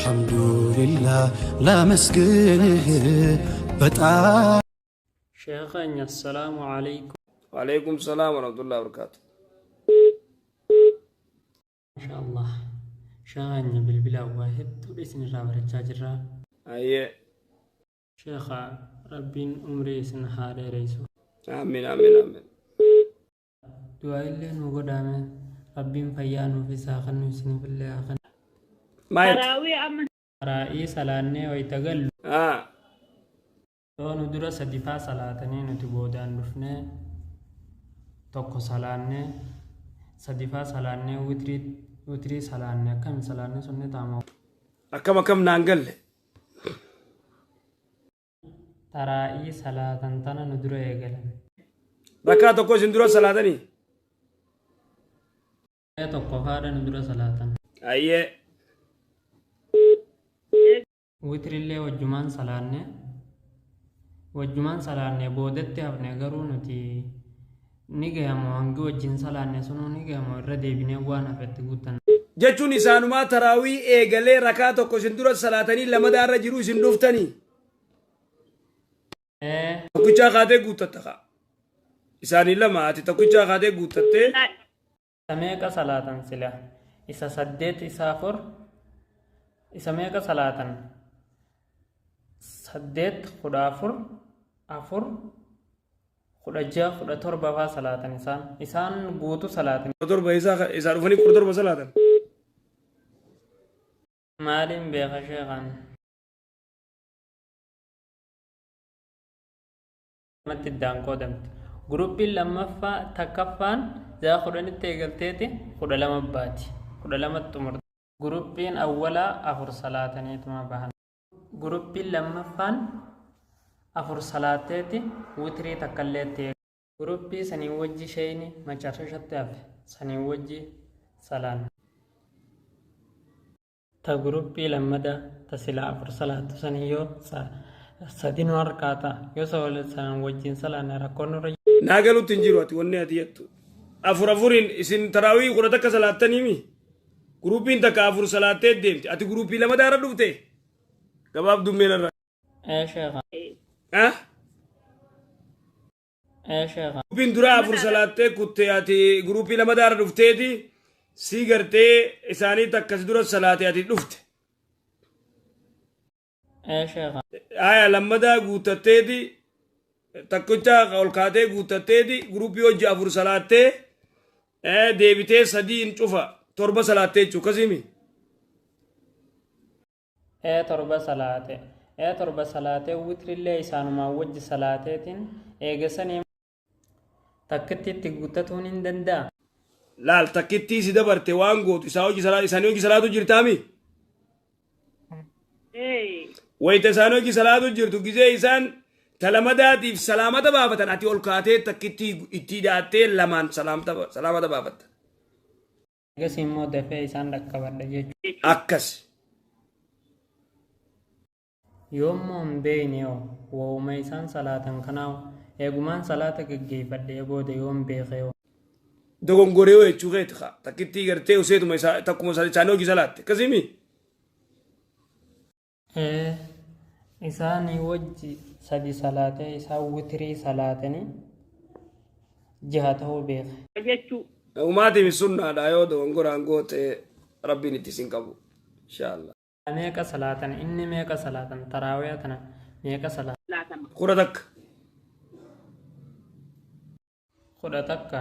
አልሐምዱሊላህ ላመስግንህ በጣም ሸይኸኝ አሰላሙ አለይኩም። ወአለይኩም ሰላም ወረህመቱላሂ ወበረካቱ። ማሻአላህ ሸይኸኝ ብልቢላ ዋሂድ ቱሪስን ራበረቻ ጅራ አየ ሸይኻ ረቢን ዑምሪ ስንሃደ ረይሱ አሚን አሚን አሚን ዱዓይሌ ኑጎዳመ ረቢን ፈያኑ ፊሳኸኑ ስንብለ አኸን ማየት ራኢ ሰላኔ ወይተገሉ ቶኑ ዱረ ሰዲፋ ሰላተኔ ኑቲ ቦዳን ዱፍኔ ቶኮ ሰላኔ ሰዲፋ ሰላኔ ውትሪ ሰላኔ አከም ሰላኔ ሱኔ ታማው አከም ናንገል ተራኢ ሰላተን ተነ ኑዱረ የገለን ረካ ቶኮ ሲንዱረ ሰላተኒ ቶኮ ፋደ ኑዱረ ሰላተን አየ ውትሪሌ ወጁማን ሰላኔ ቦደቴ አፍኔ ገሩ ኑቲ ኒገያሞ አንጊ ወጅን ሰላኔ ሱኑ ኒገያሞ ረዴቢኔ ዋና ፈት ጉተን jechuun isaanuma taraawii eegalee rakaa tokko isin dura salaatanii lamadaarra jiru isin dhuftanii tokkichaa kaatee guuttatta isaanii lama ati tokkichaa kaatee guuttattee meeqa salaatan sila isa saddeet isa afur isa meeqa salaatan saddeet kudha afur kudha jaha kudha torba faa salaatan isaan guutu salaatan torba isaa dhufanii kudha torba salaatan maalin beeka sheekan matti iddaan qoodamte guruppiin lammaffaa takkaffaan jaa kudhanitti eegalteeti kudha lama baati kudha lamatti xumurte guruppiin awwalaa afur salaataniituma bahan guruppiin lammaffaan afur salaateeti wutirii takkalleetti guruppii sanii wajji shayni macarrashatti hafe sanii wajji salaan ta guruppii lammada ta sila afur salaatu sanii yoo sadin harkaata yoo sawale sanan wajjin salaan rakkoonurra naagalutti hin jiru ati wanni ati jettu afuriin isin taraawii kudha takka salaattaniimi guruppiin takka afur salaattee deemti ati guruppii lamadaarra dhufte gabaaf dummeerarra sheekha guruppiin dura afur salaattee kutte ati guruppii lamadaarra dhufteeti sii gartee isaanii takkas dura salaate ati dhufte aya lammadaa guuttatteeti takkicha ol kaatee guuttatteeti guruppii hojii afur salaattee deebitee sadii hin cufa torba salaattee jechuu kasimi torba salaatee witrillee isaanuma wajji salaateetiin eegasanii takkitti itti guuttatuun hin danda'a laal takkittii si dabarte waan gootu isaanii hojii salaatu jirtaami wayita isaanii hojii salaatu jirtu gizee isaan talamadaatiif salaamata baafatan ati ol kaatee takkittii itti hidhaattee lamaan salaamata baafatta eegas immoo dafee isaan dhaqqabadha jechuudha akkas yoommoo hin beekne wooma isaan salaatan kanaa eegumaan salaata gaggeeffadhee booda yoom beekee dogongoree jechuu keeti takkittii gartee useetuma takkuma isaanii hojii salaatte kasimi isaanii wajji sadi salaatee isaan witirii salaatanii jaha ta'uu beeka jechuu umaatiif sunnaadha yoo dogongoraan goote rabbiin itti sin qabu inshaallah meeqa salaatan inni meeqa salaatan taraawiyaa tana meeqa salaatan kudha takka kudha takka